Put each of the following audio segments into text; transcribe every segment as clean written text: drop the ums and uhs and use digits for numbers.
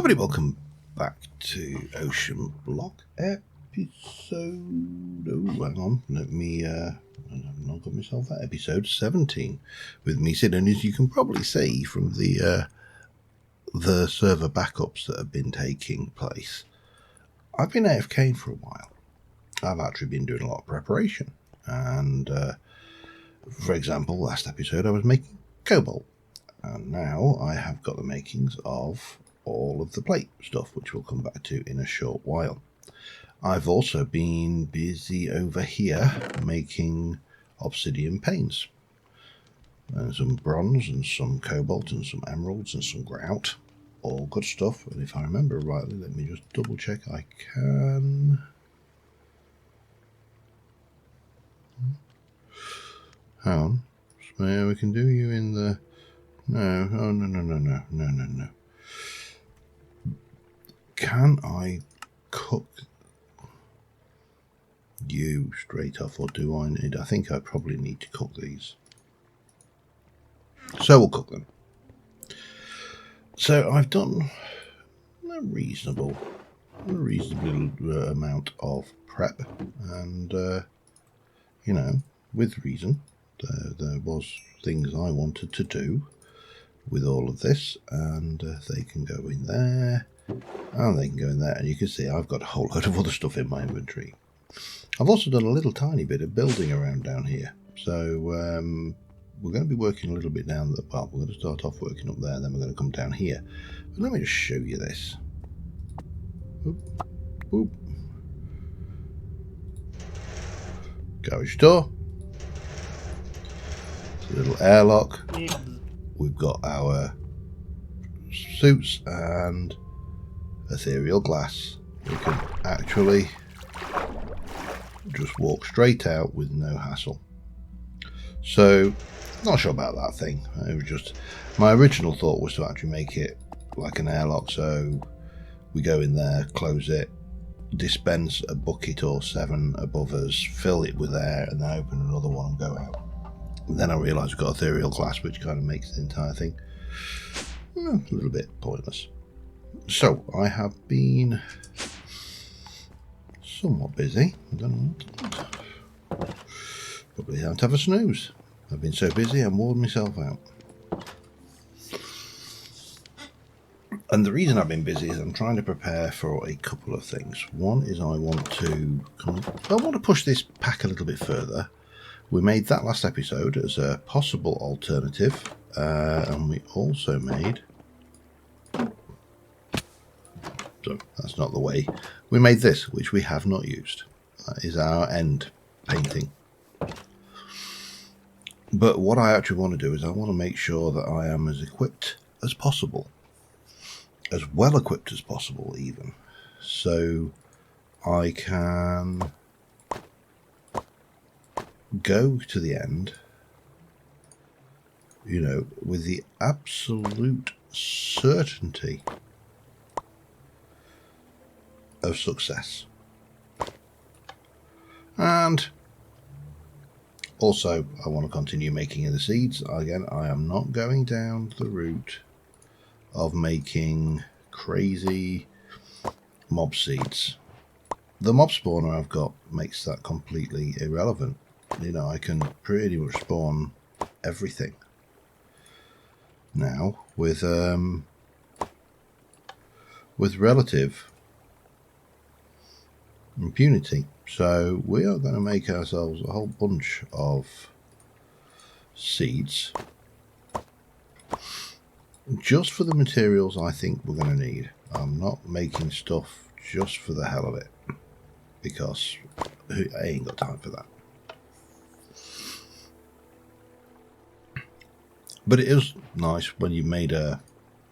Everybody, welcome back to Ocean Block episode... Oh, hang on. Let me... I've not got myself that. Episode 17. With me sitting, as you can probably see from the server backups that have been taking place. I've been AFK for a while. I've actually been doing a lot of preparation. And, for example, last episode I was making cobalt. And now I have got the makings of all of the plate stuff, which we'll come back to in a short while. I've also been busy over here making obsidian panes. And some bronze and some cobalt and some emeralds and some grout. All good stuff. And if I remember rightly, let me just double check I can... Hang on. So we can do you in the... No, oh, no. Can I cook you straight off, or do I need... I think I probably need to cook these. So we'll cook them. So I've done a reasonable amount of prep, and, you know, with reason. There was things I wanted to do with all of this, and they can go in there, and they can go in there, and you can see I've got a whole load of other stuff in my inventory. I've also done a little tiny bit of building around down here, so we're going to be working a little bit down the... Well, we're going to start off working up there, and then we're going to come down here. But let me just show you this. Oop, oop. Garage door. It's a little airlock. We've got our suits and ethereal glass. We can actually just walk straight out with no hassle. So, not sure about that thing. It was just... My original thought was to actually make it like an airlock, so we go in there, close it, dispense a bucket or 7 above us, fill it with air, and then open another one and go out. And then I realised we've got ethereal glass, which kind of makes the entire thing a little bit pointless. So, I have been somewhat busy. I don't know. Probably have to have a snooze. I've been so busy, I'm worn myself out. And the reason I've been busy is I'm trying to prepare for a couple of things. One is I want to push this pack a little bit further. We made that last episode as a possible alternative, and we also made... So that's not the way. We made this, which we have not used. That is our end painting. But what I actually want to do is I want to make sure that I am as equipped as possible. As well equipped as possible, even. So I can go to the end, you know, with the absolute certainty of success. And also, I want to continue making the seeds. Again, I am not going down the route of making crazy mob seeds. The mob spawner I've got makes that completely irrelevant. You know, I can pretty much spawn everything now with relative impunity. So we are going to make ourselves a whole bunch of seeds just for the materials I think we're going to need. I'm not making stuff just for the hell of it, because I ain't got time for that. But it is nice when you made a,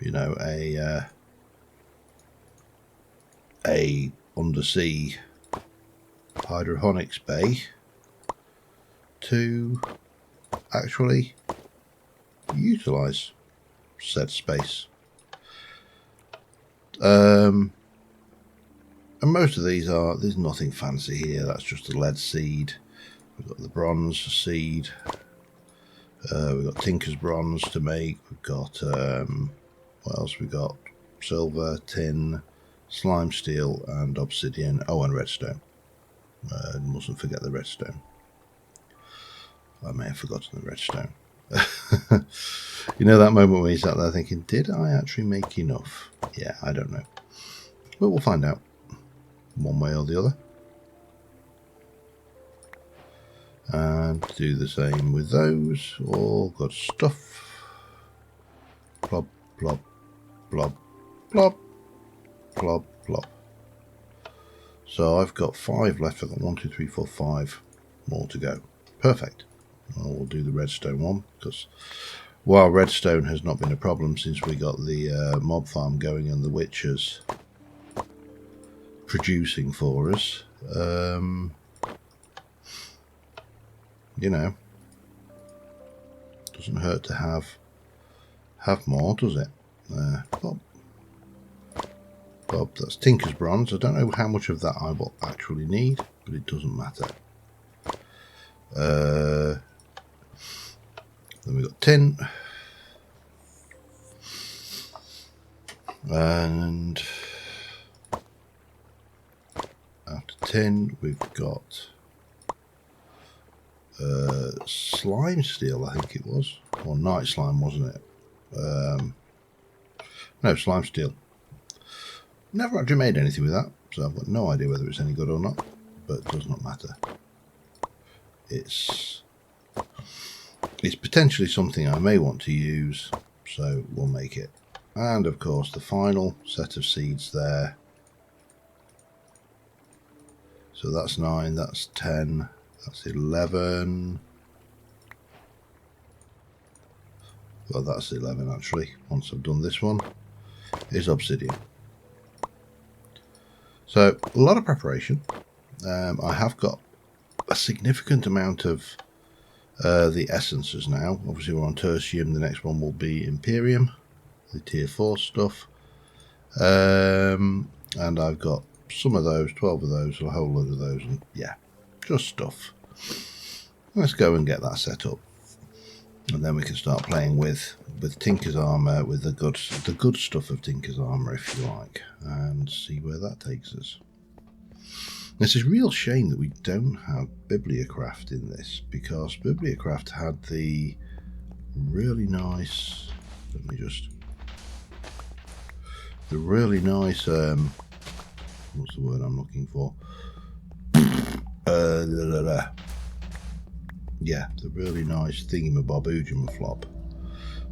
you know, a undersea hydroponics bay to actually utilize said space. And most of these are, there's nothing fancy here. That's just a lead seed. We've got the bronze seed. We've got Tinker's bronze to make. We've got what else? We've got silver, tin, slime steel, and obsidian. Oh, and redstone. Mustn't forget the redstone. I may have forgotten the redstone. You know that moment where you sat there thinking, did I actually make enough? Yeah, I don't know. But we'll find out one way or the other. And do the same with those. All good stuff. Plop, plop, plop, plop, plop, plop. So I've got 5 left. I've got 1, 2, 3, 4, 5 more to go. Perfect. Well, we'll do the redstone one, because while redstone has not been a problem since we got the mob farm going and the witchers producing for us, you know, doesn't hurt to have more, does it? Bob, that's Tinker's bronze. I don't know how much of that I will actually need, but it doesn't matter. Then we've got tin. And after tin, we've got slime steel, I think it was. Or night slime, wasn't it? No, slime steel. Never actually made anything with that, so I've got no idea whether it's any good or not, but it does not matter. It's potentially something I may want to use, so we'll make it. And of course the final set of seeds there. So that's 9, that's 10, that's 11. Well, that's 11 actually, once I've done this one, is obsidian. So a lot of preparation. I have got a significant amount of the essences now. Obviously we're on tertium, the next one will be Imperium, the tier 4 stuff. And I've got some of those, 12 of those, a whole load of those, and yeah, just stuff. Let's go and get that set up. And then we can start playing with Tinker's armour, with the good stuff of Tinker's armour, if you like, and see where that takes us. It's a real shame that we don't have Bibliocraft in this, because Bibliocraft had the really nice, the really nice, what's the word I'm looking for? Yeah, the really nice thingamaboboogamaflop.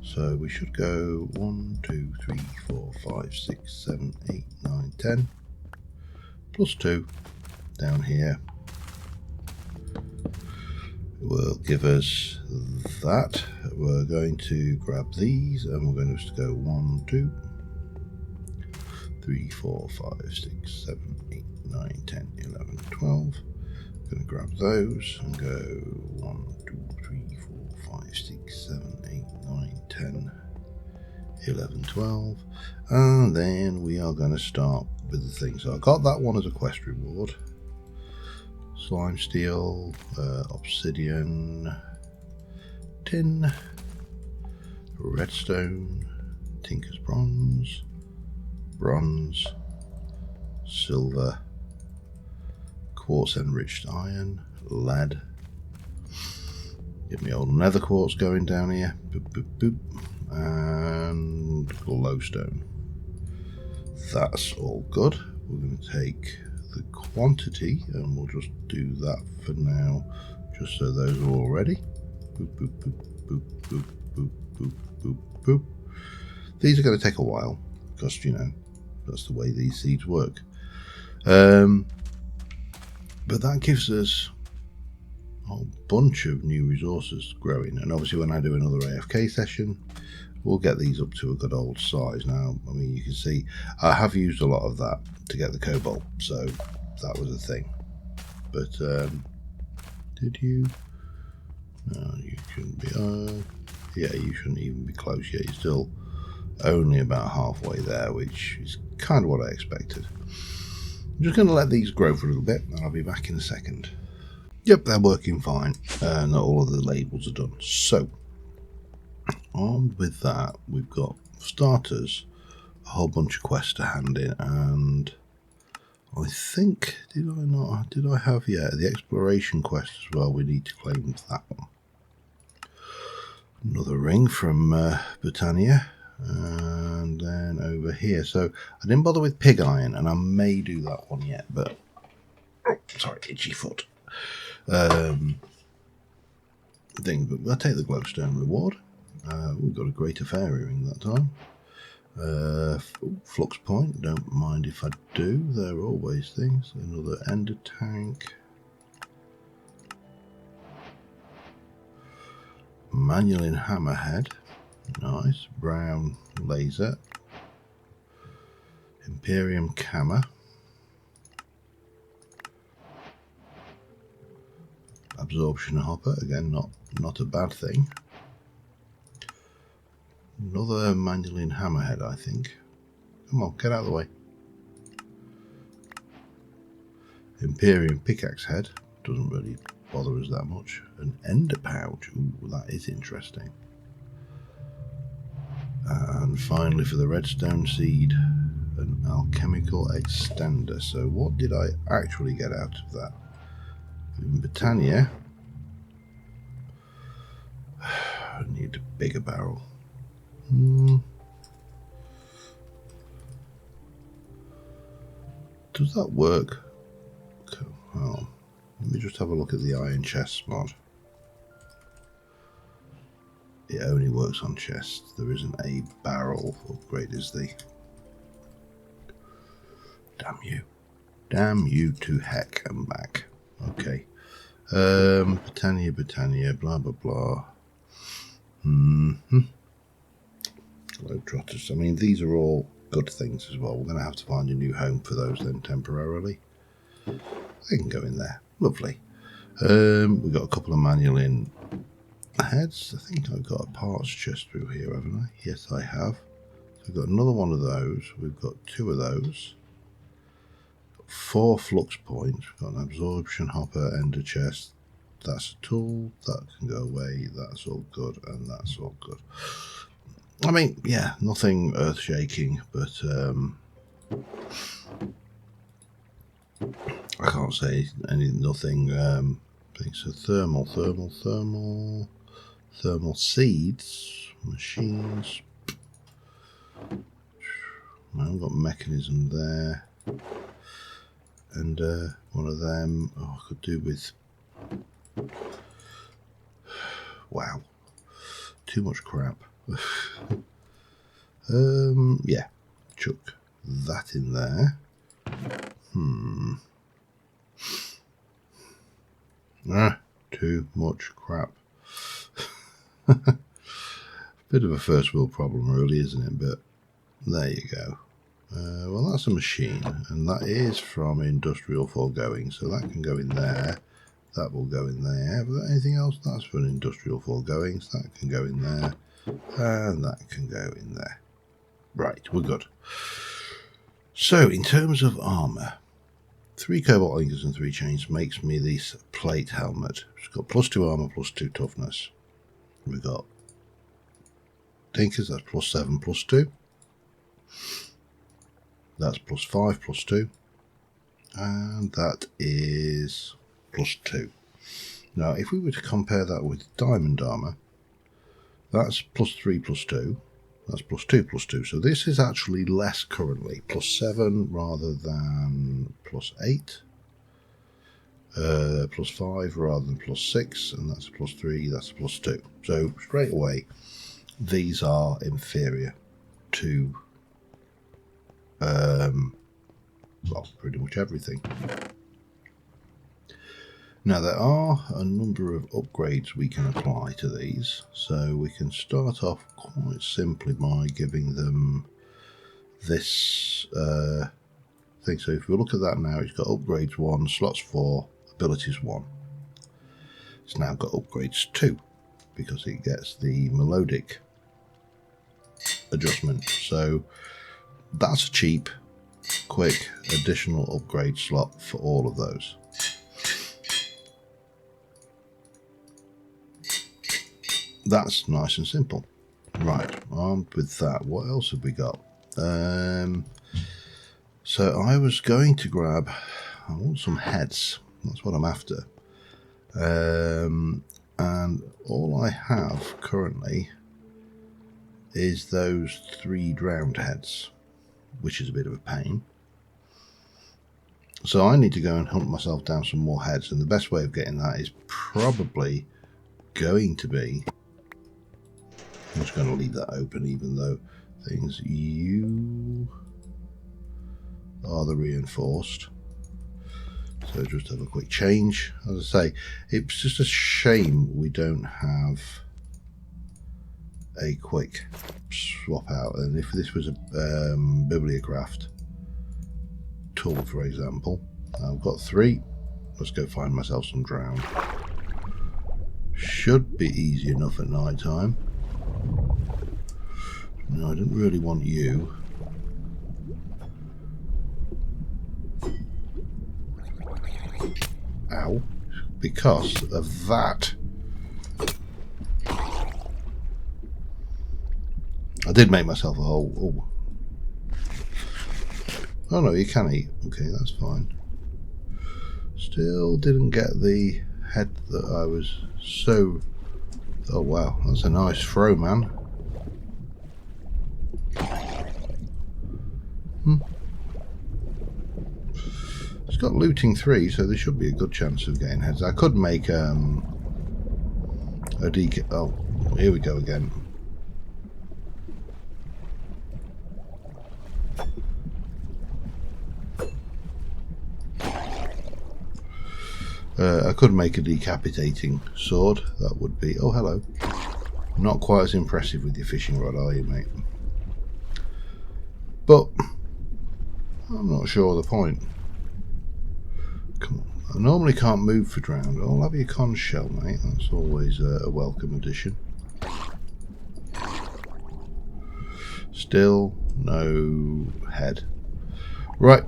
So we should go 1, 2, 3, 4, 5, 6, 7, 8, 9, 10. Plus 2 down here will give us that. We're going to grab these and we're going to just go 1, 2, 3, 4, 5, 6, 7, 8, 9, 10, 11, 12. Going to grab those and go 1, 2, 3, 4, 5, 6, 7, 8, 9, 10, 11, 12. And then we are going to start with the things. So I got that one as a quest reward. Slime steel, obsidian, tin, redstone, Tinker's bronze, bronze, silver, quartz enriched iron, lead. Get me old nether quartz going down here. Boop, boop, boop. And glowstone. That's all good. We're going to take the quantity and we'll just do that for now, just so those are all ready. Boop, boop, boop, boop, boop, boop, boop, boop, boop. These are going to take a while because, you know, that's the way these seeds work. But that gives us a whole bunch of new resources growing, and obviously when I do another AFK session we'll get these up to a good old size. Now, I mean, you can see I have used a lot of that to get the cobalt, so that was a thing. But did you? No, you shouldn't be. Yeah, you shouldn't even be close yet. You're still only about halfway there, which is kind of what I expected. I'm just going to let these grow for a little bit and I'll be back in a second. Yep, they're working fine. Not all of the labels are done. So, on with that, we've got, for starters, a whole bunch of quests to hand in, and I think, did I have, yeah, the exploration quest as well. We need to claim that one. Another ring from Britannia, and then over here. So I didn't bother with pig iron, and I may do that one yet, but oh, sorry, itchy foot. Thing, but I'll take the glowstone reward. We've got a greater fairy ring that time. Flux point, don't mind if I do. There are always things. Another ender tank. Manual hammerhead, nice. Brown laser. Imperium camera. Absorption hopper, again not a bad thing. Another manual hammerhead, I think. Come on, get out of the way. Imperium pickaxe head, doesn't really bother us that much. An ender pouch, ooh, that is interesting. And finally for the redstone seed, an alchemical extender. So what did I actually get out of that? In Britannia, I need a bigger barrel. Does that work? Okay, well, let me just have a look at the iron chest mod. It only works on chests. There isn't a barrel upgrade, is there? Damn you. Damn you to heck and back. Okay. Britannia, blah blah blah. Globetrotters. I mean, these are all good things as well. We're going to have to find a new home for those then temporarily. They can go in there. Lovely. We've got a couple of manual in heads. I think I've got a parts chest through here, haven't I? Yes, I have. So we've got another one of those. We've got 2 of those. 4 flux points. We've got an absorption hopper, ender chest. That's a tool. That can go away. That's all good, and that's all good. I mean, yeah, nothing earth-shaking, but I can't say nothing. So thermal seeds, machines. I haven't got mechanism there, and one of them. Oh, I could do with. Wow, too much crap. Yeah, chuck that in there. Too much crap. Bit of a first world problem, really, isn't it? But there you go. Well, that's a machine, and that is from industrial foregoing, so that can go in there. That will go in there. Have we got anything else? That's for an industrial foregoing, so that can go in there. And that can go in there. Right, we're good. So, in terms of armour, 3 cobalt ingots and 3 chains makes me this plate helmet. It's got +2 armour, +2 toughness. We've got tinkers, that's +7, +2. That's +5, +2. And that is +2. Now, if we were to compare that with diamond armour, that's +3, +2. That's +2, +2. So this is actually less currently. +7 rather than +8. +5 rather than +6. And that's +3, that's +2. So straight away, these are inferior to, well, pretty much everything. Now there are a number of upgrades we can apply to these, so we can start off quite simply by giving them this thing. So if we look at that now, it's got upgrades 1, slots 4, abilities 1. It's now got upgrades 2 because it gets the melodic adjustment. So that's a cheap, quick additional upgrade slot for all of those. That's nice and simple. Right, armed with that, what else have we got? So I was going to grab, I want some heads, that's what I'm after. And all I have currently is those 3 drowned heads, which is a bit of a pain. So I need to go and hunt myself down some more heads, and the best way of getting that is probably going to be, I'm just going to leave that open even though things, you are the reinforced. So just have a quick change. As I say, it's just a shame we don't have a quick swap out, and if this was a bibliograph tool, for example, I've got 3. Let's go find myself some drowned. Should be easy enough at night time. No, I didn't really want you. Ow. Because of that. I did make myself a hole. Oh. Oh no, you can eat. Okay, that's fine. Still didn't get the head that I was so... Oh wow, that's a nice throw, man. It's got looting 3, so there should be a good chance of getting heads. I could make a DK... Oh, here we go again. I could make a decapitating sword. That would be... Oh, hello. Not quite as impressive with your fishing rod, are you, mate? But I'm not sure of the point. Come on. I normally can't move for drowned. I'll have your conch shell, mate. That's always a welcome addition. Still no head. Right.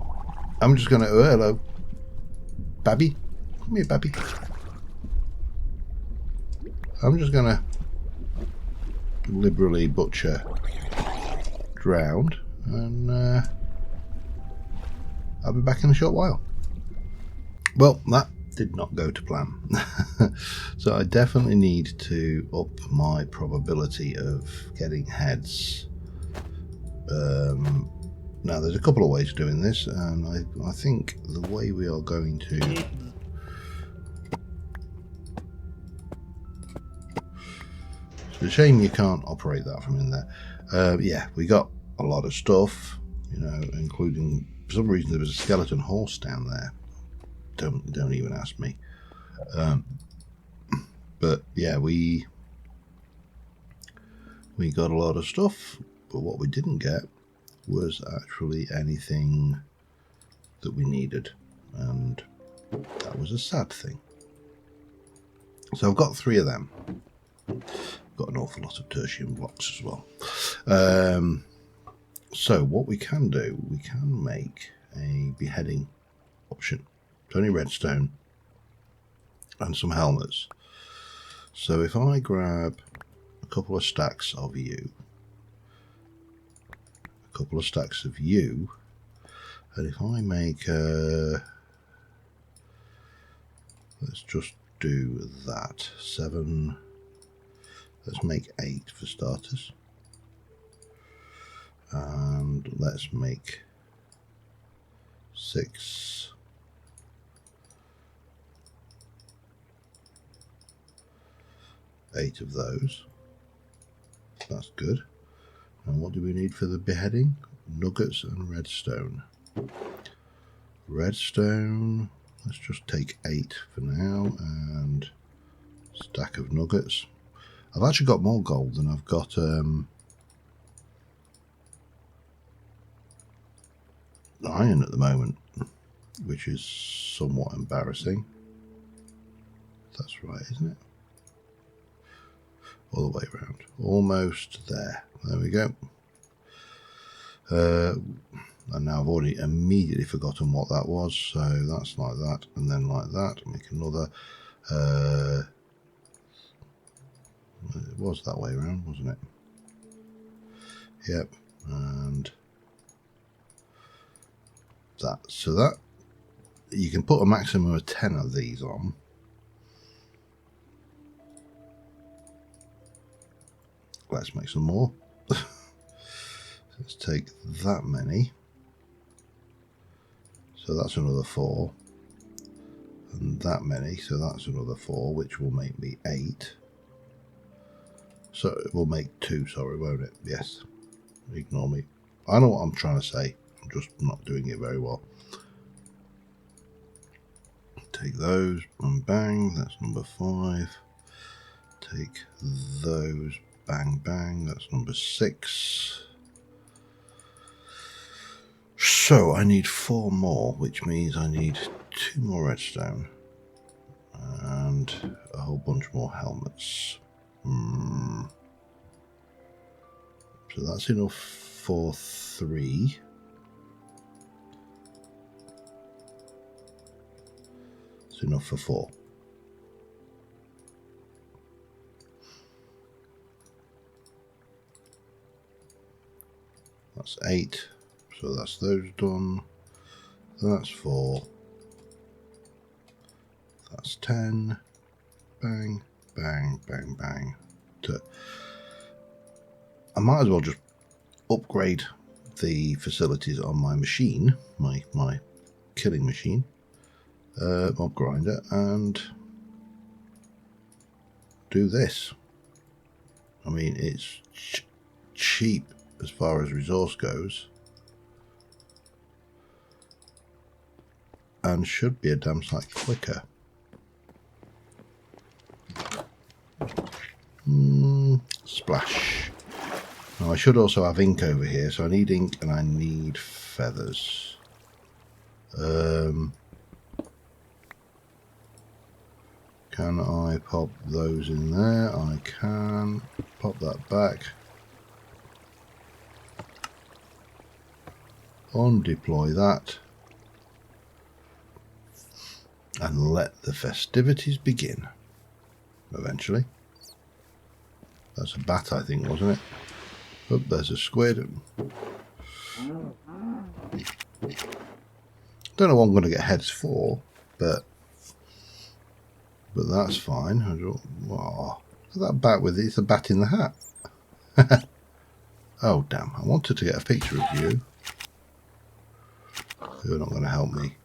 I'm just going to... Oh, hello. Babby. Come here, Babby. I'm just going to liberally butcher drowned, and I'll be back in a short while. Well, that did not go to plan. So I definitely need to up my probability of getting heads. Now, there's a couple of ways of doing this, and I think the way we are going to... It's a shame you can't operate that from in there. Yeah, we got a lot of stuff, you know, including, for some reason, there was a skeleton horse down there. Don't even ask me. But yeah, we got a lot of stuff, but what we didn't get was actually anything that we needed, and that was a sad thing. So I've got 3 of them. Got an awful lot of tertium blocks as well. So what we can do, we can make a beheading option. It's only redstone and some helmets. So if I grab a couple of stacks of you, a couple of stacks of you, and if I make let's just do that, 7, let's make 8 for starters, and let's make 6, 8 of those. That's good. And what do we need for the beheading? Nuggets and redstone. Redstone, let's just take 8 for now, and stack of nuggets. I've actually got more gold than I've got iron at the moment, which is somewhat embarrassing. That's right, isn't it? All the way around. Almost there. There we go. And now I've already immediately forgotten what that was. So that's like that, and then like that. Make another. It was that way around, wasn't it? Yep. And that. So that you can put a maximum of 10 of these on. Let's make some more. Let's take that many. So that's another 4. And that many, so that's another 4, which will make me 8. So it will make 2, sorry, won't it? Yes. Ignore me. I know what I'm trying to say. I'm just not doing it very well. Take those, and bang, that's number 5. Take those, bang, bang, that's number 6. So I need 4 more, which means I need 2 more redstone and a whole bunch more helmets. So that's enough for 3. It's enough for 4. That's 8. So that's those done. That's 4. That's 10. Bang, bang, bang, bang. I might as well just upgrade the facilities on my machine, my killing machine, mob grinder, and do this. I mean, it's cheap as far as resource goes, and should be a damn sight quicker. Splash. Now I should also have ink over here, so I need ink and I need feathers. Can I pop those in there? I can. Pop that back. Undeploy that. And let the festivities begin. Eventually. That's a bat, I think, wasn't it? Oh, there's a squid. Don't know what I'm going to get heads for, but that's fine. Oh, that bat with it. It's a bat in the hat. Oh, damn. I wanted to get a picture of you. You're not going to help me.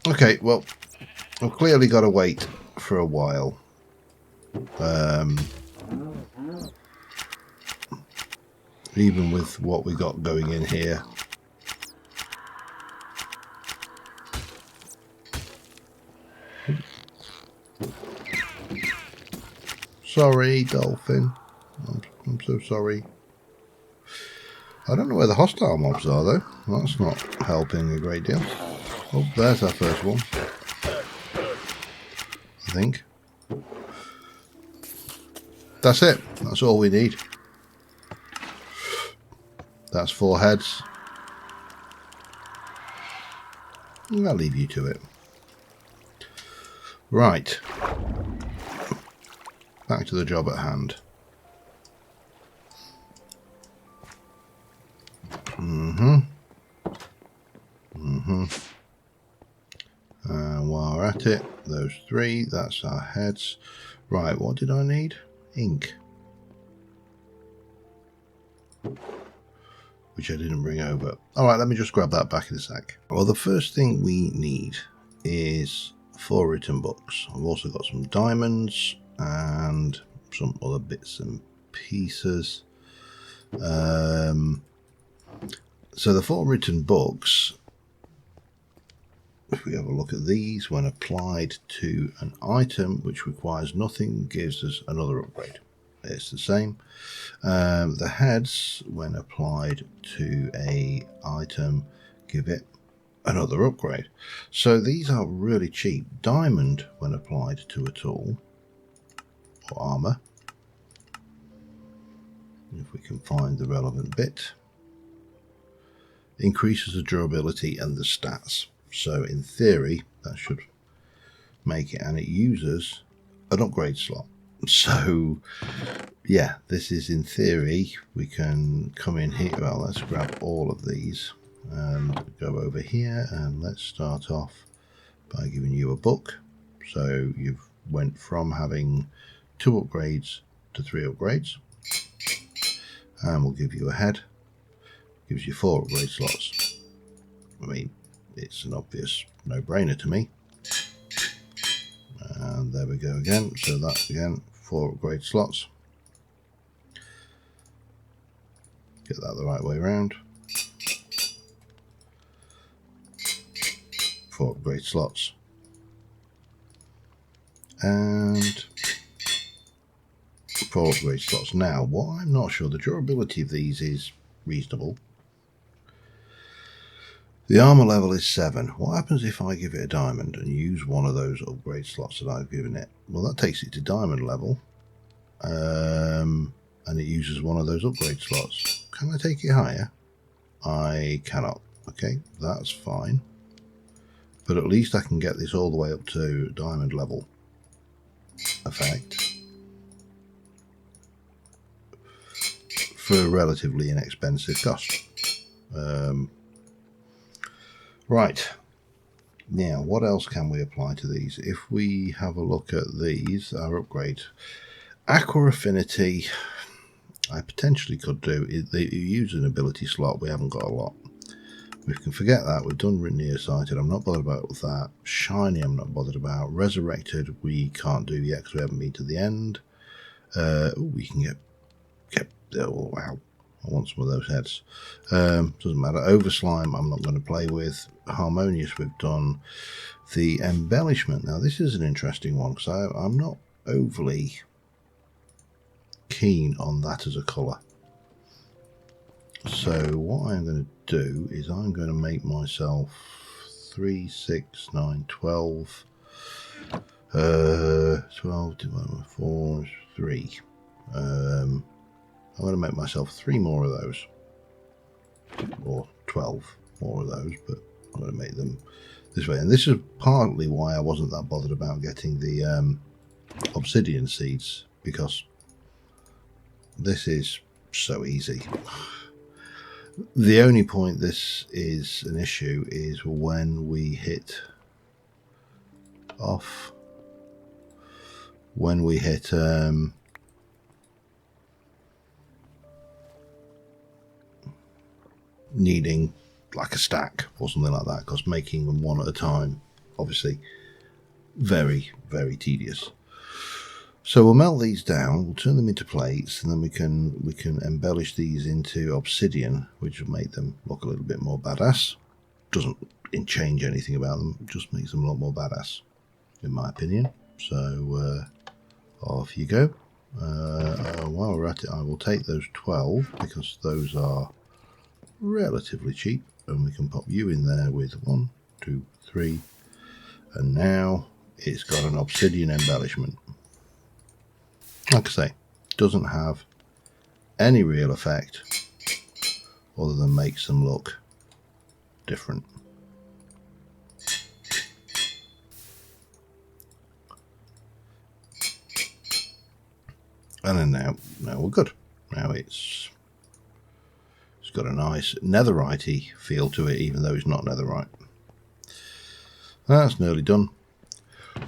Okay, well, I've clearly got to wait for a while. Even with what we got going in here. Sorry, dolphin. I'm so sorry. I don't know where the hostile mobs are, though. That's not helping a great deal. Oh, there's our first one. I think. That's it. That's all we need. That's 4 heads. I'll leave you to it. Right. Back to the job at hand. And while we're at it, those 3, that's our heads. Right, what did I need? Ink. Which I didn't bring over. Alright, let me just grab that back in a sec. Well, the first thing we need is 4 written books. I've also got some diamonds and some other bits and pieces. So the 4 written books, if we have a look at these, when applied to an item which requires nothing, gives us another upgrade. It's the same. The heads, when applied to a item, give it another upgrade. So these are really cheap. Diamond, when applied to a tool or armour, if we can find the relevant bit, increases the durability and the stats. So in theory, that should make it, and it uses an upgrade slot. So yeah, this is in theory, we can come in here. Well, let's grab all of these and go over here, and let's start off by giving you a book. So you've went from having 2 upgrades to 3 upgrades, and we'll give you a head. Gives you 4 upgrade slots. I mean, it's an obvious no-brainer to me. And there we go again. So that's again 4 upgrade slots. Get that the right way around. 4 upgrade slots. And 4 upgrade slots. Now, what I'm not sure, the durability of these is reasonable. The armor level is 7. What happens if I give it a diamond and use one of those upgrade slots that I've given it? Well, that takes it to diamond level. And it uses one of those upgrade slots. Can I take it higher? I cannot. Okay, that's fine. But at least I can get this all the way up to diamond level effect for a relatively inexpensive cost. Right, now what else can we apply to these? If we have a look at these, our upgrade, Aqua Affinity, I potentially could do. They use an ability slot, we haven't got a lot. We can forget that. We've done nearsighted, I'm not bothered about that. Shiny, I'm not bothered about. Resurrected, we can't do yet because we haven't been to the end. We can get oh wow, I want some of those heads. Doesn't matter. Overslime, I'm not going to play with. Harmonious, we've done. The embellishment, now this is an interesting one because I'm not overly keen on that as a colour. So what I'm going to do is I'm going to make myself 3, 6, 9, 12. 12 divided by 4 is 3. I'm going to make myself 3 more of those, or 12 more of those, but I'm going to make them this way. And this is partly why I wasn't that bothered about getting the obsidian seeds, because this is so easy. The only point this is an issue is when we hit off, when we hit needing like a stack or something like that, because making them one at a time, obviously very, very tedious. So we'll melt these down, we'll turn them into plates, and then we can embellish these into obsidian, which will make them look a little bit more badass. Doesn't change anything about them, just makes them a lot more badass, in my opinion. So off you go. While we're at it, I will take those 12 because those are relatively cheap, and we can pop you in there with 1, 2, 3, and now it's got an obsidian embellishment. Like I say, doesn't have any real effect other than makes them look different. And then now we're good. Now it's got a nice netherite-y feel to it, even though it's not netherite. That's nearly done.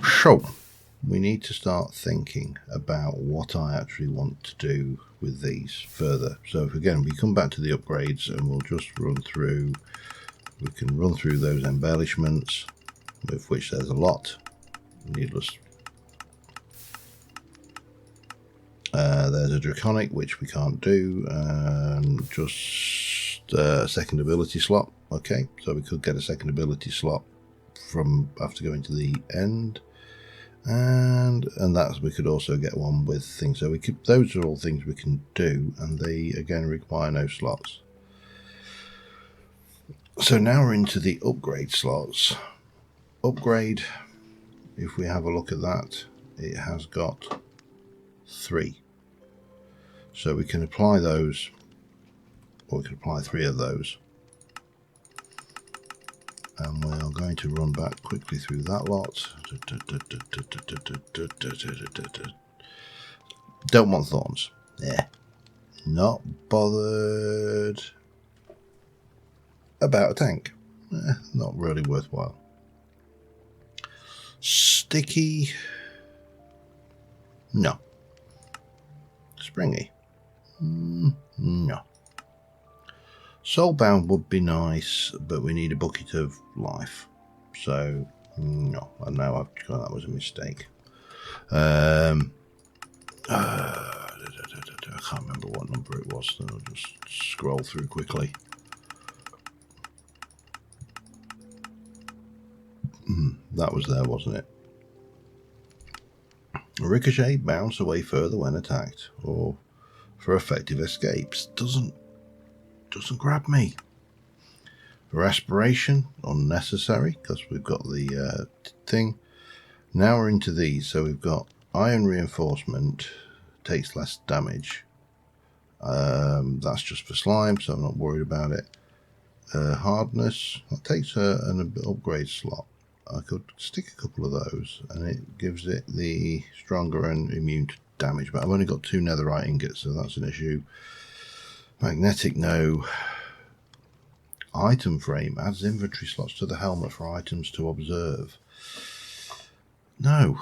So we need to start thinking about what I actually want to do with these further. So if again we come back to the upgrades and we'll just run through, we can run through those embellishments, of which there's a lot, needless. There's a draconic, which we can't do, and just a second ability slot. Okay, so we could get a second ability slot from after going to the end. And that we could also get one with things, so we could, those are all things we can do, and they again require no slots. So now we're into the upgrade slots. Upgrade, if we have a look at that, it has got 3, so we can apply those, or we can apply 3 of those. And we are going to run back quickly through that lot. Don't want thorns. Yeah, not bothered about a tank. Not really worthwhile. Sticky. No. Springy. No. Soulbound would be nice, but we need a bucket of life. So, no. I know that was a mistake. I can't remember what number it was, so I'll just scroll through quickly. That was there, wasn't it? Ricochet, bounce away further when attacked, or for effective escapes. Doesn't grab me. Respiration, unnecessary, because we've got the thing. Now we're into these, so we've got iron reinforcement, takes less damage. That's just for slime, so I'm not worried about it. Hardness, that takes an upgrade slot. I could stick a couple of those, and it gives it the stronger and immune to damage, but I've only got 2 netherite ingots, so that's an issue. Magnetic, no. Item frame, adds inventory slots to the helmet for items to observe. No.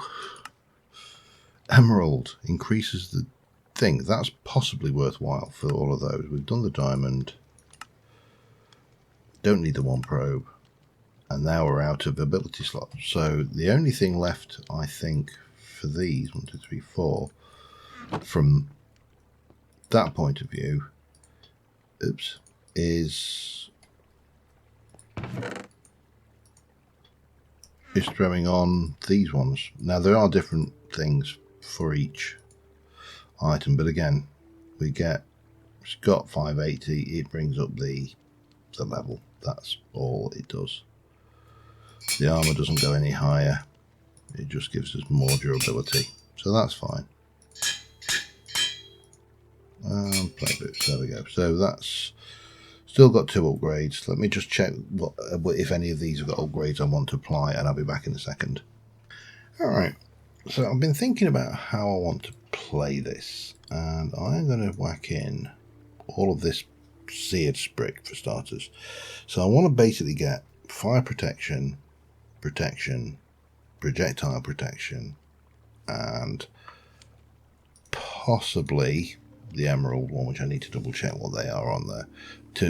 Emerald, increases the thing. That's possibly worthwhile for all of those. We've done the diamond. Don't need the 1 probe. And now we're out of ability slots. So the only thing left, I think, for these, 1, 2, 3, 4, from that point of view, is throwing on these ones. Now there are different things for each item, but again, it's got 580. It brings up the level. That's all it does. The armour doesn't go any higher. It just gives us more durability, so that's fine. Play boots, there we go. So that's still got 2 upgrades. Let me just check what if any of these have got upgrades I want to apply, and I'll be back in a second. Alright, so I've been thinking about how I want to play this, and I'm going to whack in all of this seared sprick for starters. So I want to basically get fire protection, projectile protection, and possibly the emerald one, which I need to double check what they are on there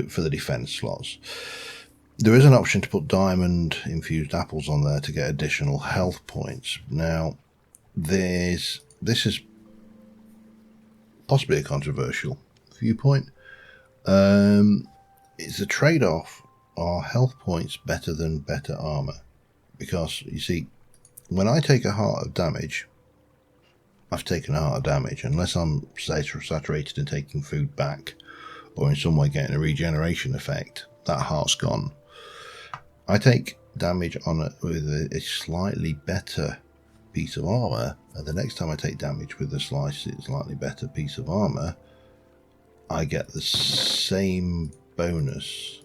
for the defense slots. There is an option to put diamond infused apples on there to get additional health points. Now this is possibly a controversial viewpoint. It's a trade-off. Are health points better than better armor? Because you see, when I take a heart of damage, I've taken a heart of damage, unless I'm saturated and taking food back, or in some way getting a regeneration effect. That heart's gone. I take damage on it with a slightly better piece of armor, and the next time I take damage with a slightly better piece of armor, I get the same bonus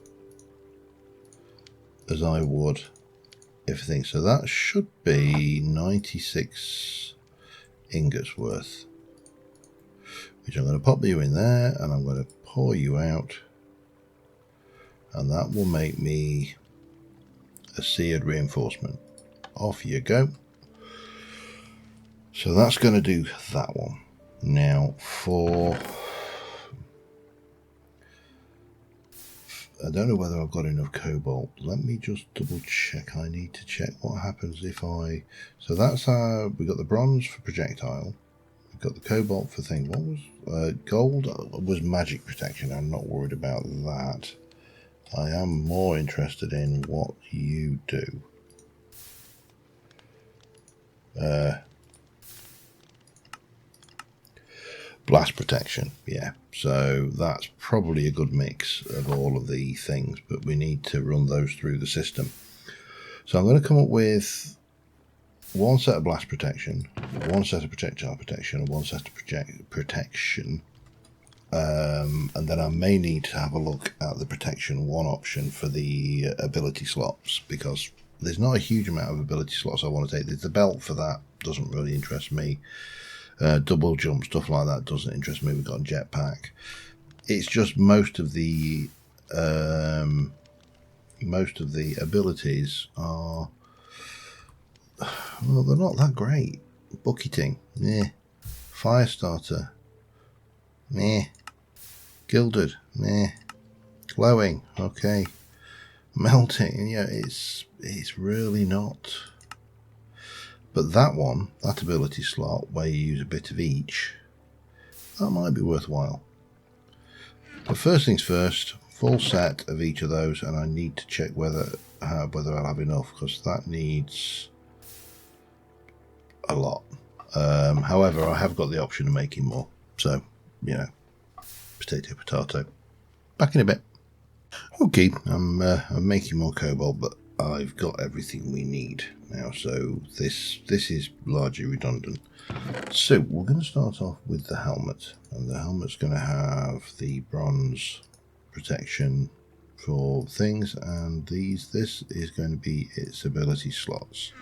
as I would everything. So that should be 96 ingots worth, which I'm going to pop you in there, and I'm going to pour you out, and that will make me a seared reinforcement. Off you go. So that's going to do that one. Now for, I don't know whether I've got enough cobalt. Let me just double check. I need to check what happens if I, so that's we got the bronze for projectile, we've got the cobalt for thing. What was gold was magic protection. I'm not worried about that. I am more interested in what you do. Blast protection, yeah. So that's probably a good mix of all of the things, but we need to run those through the system. So I'm going to come up with 1 set of blast protection, 1 set of projectile protection, and 1 set of protection. And then I may need to have a look at the protection 1 option for the ability slots, because there's not a huge amount of ability slots I want to take. There's the belt for that, doesn't really interest me. double jump, stuff like that doesn't interest me. We've got a jetpack. It's just most of the abilities are, well, they're not that great. Bucketing, meh. Firestarter, meh. Gilded, meh. Glowing, okay. Melting, yeah, it's really not. But that one, that ability slot where you use a bit of each, that might be worthwhile. But first things first, full set of each of those, and I need to check whether I'll have enough, because that needs a lot. However, I have got the option of making more, so you know, potato potato. Back in a bit. Okay, I'm making more cobalt, but I've got everything we need now, so this is largely redundant. So we're going to start off with the helmet, and the helmet's going to have the bronze protection for things, and this is going to be its ability slots.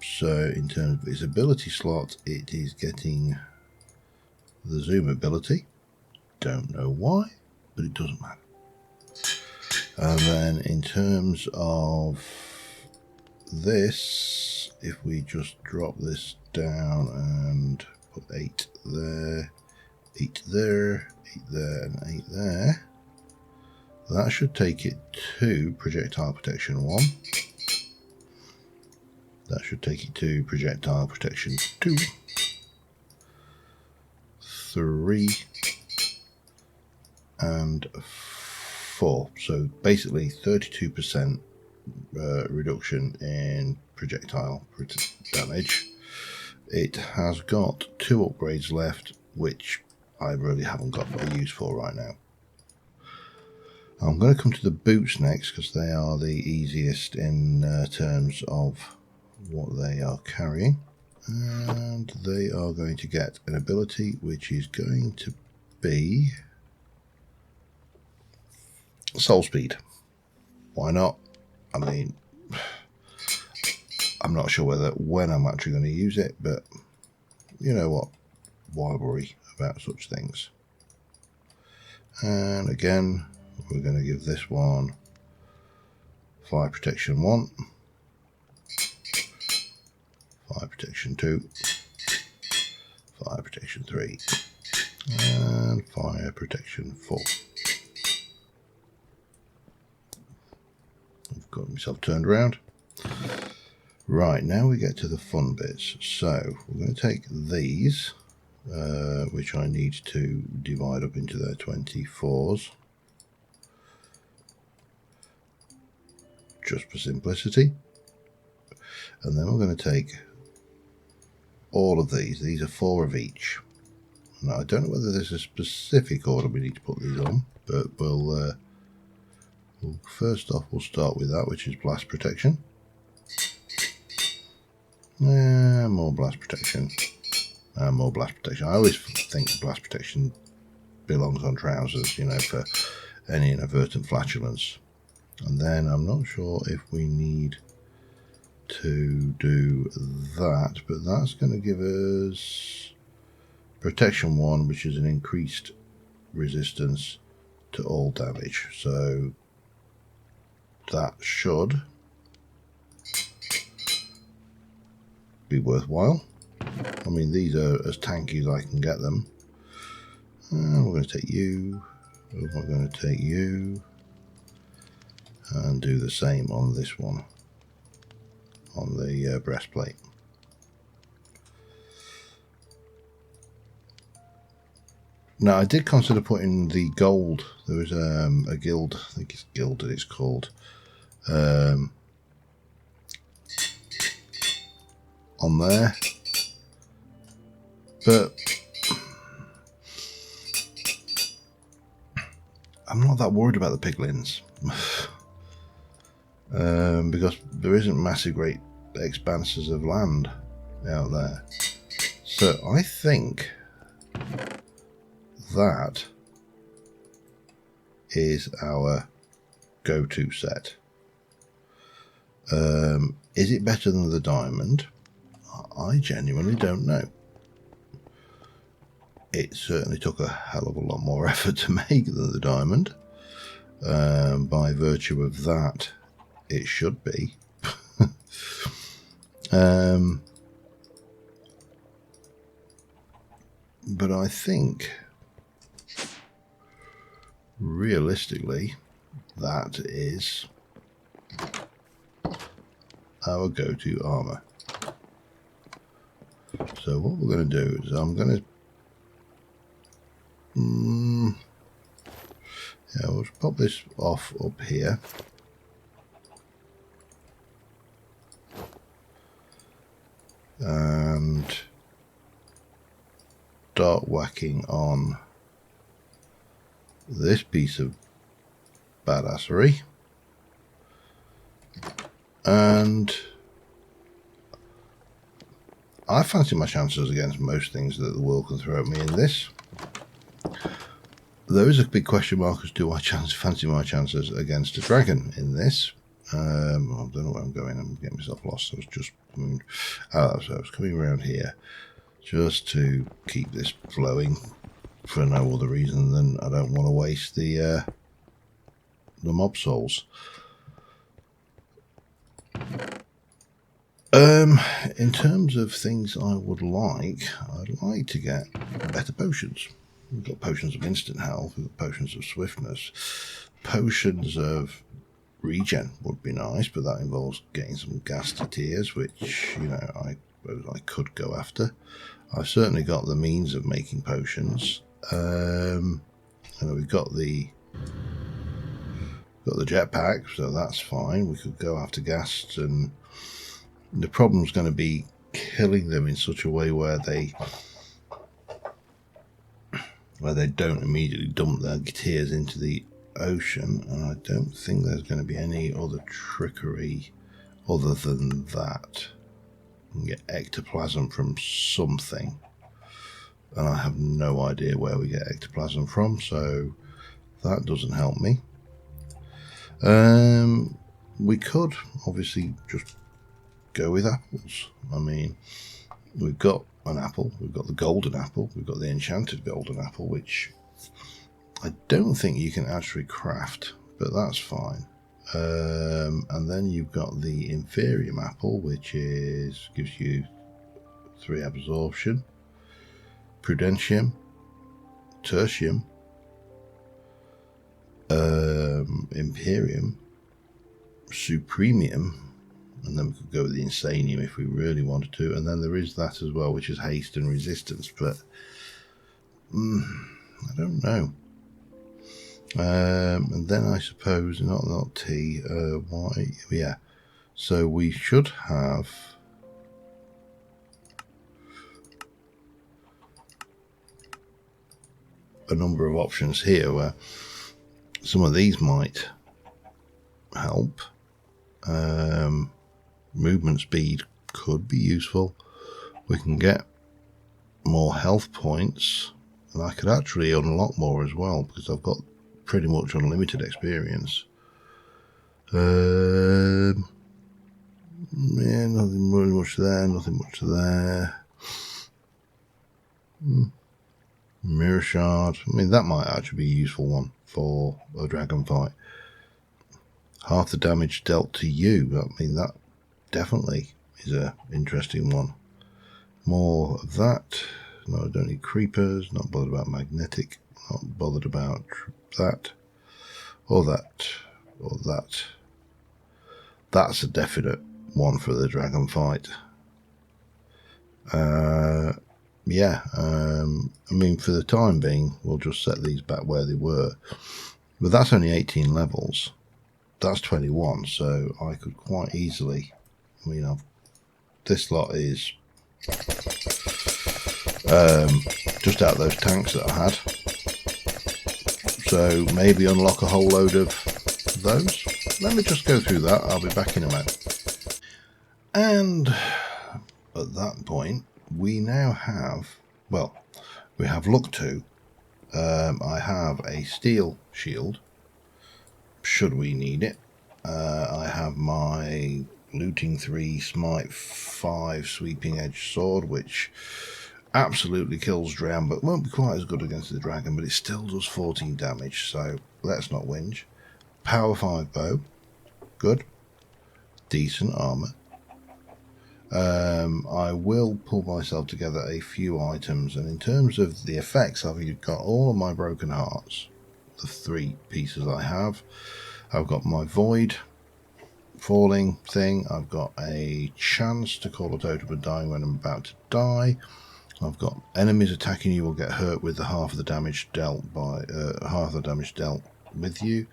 So in terms of its ability slot, it is getting the zoom ability. Don't know why, but it doesn't matter. And then in terms of this, if we just drop this down and put 8 there, 8 there, 8 there, and 8 there, that should take it to projectile protection 1. That should take it to projectile protection 2, 3, and 4. So basically 32% reduction in projectile damage. It has got 2 upgrades left, which I really haven't got a use for right now. I'm going to come to the boots next, because they are the easiest in terms of what they are carrying, and they are going to get an ability which is going to be soul speed. Why not? I mean, I'm not sure when I'm actually going to use it, but you know what, why worry about such things? And again, we're going to give this one fire protection 1, fire protection 2, fire protection 3, and fire protection 4. I've got myself turned around. Right, now we get to the fun bits. So we're going to take these, which I need to divide up into their 24s, just for simplicity. And then we're going to take all of these. These are 4 of each. Now I don't know whether there's a specific order we need to put these on, but we'll first off we'll start with that, which is blast protection. More blast protection. More blast protection. I always think blast protection belongs on trousers, you know, for any inadvertent flatulence. And then I'm not sure if we need to do that, but that's going to give us protection 1, which is an increased resistance to all damage. So that should be worthwhile. I mean, these are as tanky as I can get them. And we're going to take you, we're going to take you, and do the same on this one, on the breastplate. Now I did consider putting the gold. There was a guild, I think it's gilded it's called, on there, but I'm not that worried about the piglins. Because there isn't massive great expanses of land out there. So I think that is our go-to set. Is it better than the diamond? I genuinely don't know. It certainly took a hell of a lot more effort to make than the diamond. By virtue of that, it should be. But I think, realistically, that is our go-to armour. So what we're going to do is I'm going to... yeah, we'll pop this off up here. And start whacking on this piece of badassery. And I fancy my chances against most things that the world can throw at me in this. There is a big question mark as do I fancy my chances against a dragon in this. I don't know where I'm going. I'm getting myself lost. I was just coming, so I was coming around here just to keep this flowing for no other reason than I don't want to waste the mob souls. In terms of things I would like, I'd like to get better potions. We've got potions of instant health, we've got potions of swiftness, potions of regen would be nice, but that involves getting some ghastly tears, which, you know, I could go after. I've certainly got the means of making potions. And we've got the jetpack, so that's fine. We could go after ghasts, and the problem's going to be killing them in such a way where they don't immediately dump their tears into the ocean, and I don't think there's going to be any other trickery other than that. You can get ectoplasm from something, and I have no idea where we get ectoplasm from, so that doesn't help me. We could obviously just go with apples. I mean, we've got an apple, we've got the golden apple, we've got the enchanted golden apple, which I don't think you can actually craft, but that's fine. And then you've got the Inferium apple, which gives you 3 absorption, Prudentium, Tertium, Imperium, Supremium, and then we could go with the Insanium if we really wanted to, and then there is that as well, which is haste and resistance, but I don't know. And then I suppose not T, Y, yeah. So we should have a number of options here where some of these might help. Movement speed could be useful. We can get more health points, and I could actually unlock more as well because I've got pretty much unlimited experience. Yeah, nothing really much there, nothing much there. Mirror shard, I mean that might actually be a useful one for a dragon fight. Half the damage dealt to you, I mean that definitely is a interesting one. More of that. No, I don't need creepers, not bothered about magnetic, not bothered about that, or that, or that. That's a definite one for the dragon fight. Yeah, I mean, for the time being, we'll just set these back where they were. But that's only 18 levels. That's 21, so I could quite easily, I mean, this lot is just out of those tanks that I had. So maybe unlock a whole load of those. Let me just go through that. I'll be back in a minute. And at that point, we now have, well, we have luck 2. I have a steel shield, should we need it. I have my looting 3, smite 5, sweeping edge sword, which absolutely kills drown, but won't be quite as good against the dragon, but it still does 14 damage, so let's not whinge. Power 5 bow, good. Decent armour. I will pull myself together a few items, and in terms of the effects, I've got all of my broken hearts, the 3 pieces I have. I've got my void falling thing, I've got a chance to call a totem of dying when I'm about to die. I've got enemies attacking you will get hurt with the half of the damage dealt with you.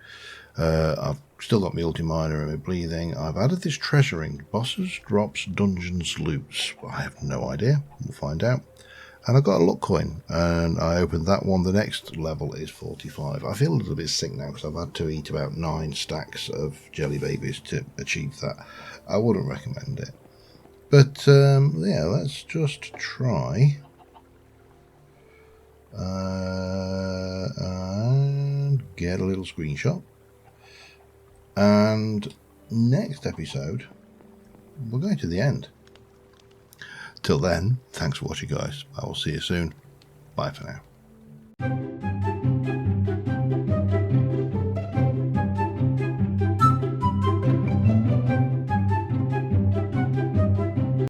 I've still got my ulti-miner and my breathing. I've added this treasure ring. Bosses, drops, dungeons, loots. I have no idea. We'll find out. And I've got a luck coin, and I opened that one. The next level is 45. I feel a little bit sick now because I've had to eat about 9 stacks of jelly babies to achieve that. I wouldn't recommend it. But yeah, let's just try and get a little screenshot. And next episode, we're going to the end. Till then, thanks for watching, guys. I will see you soon. Bye for now.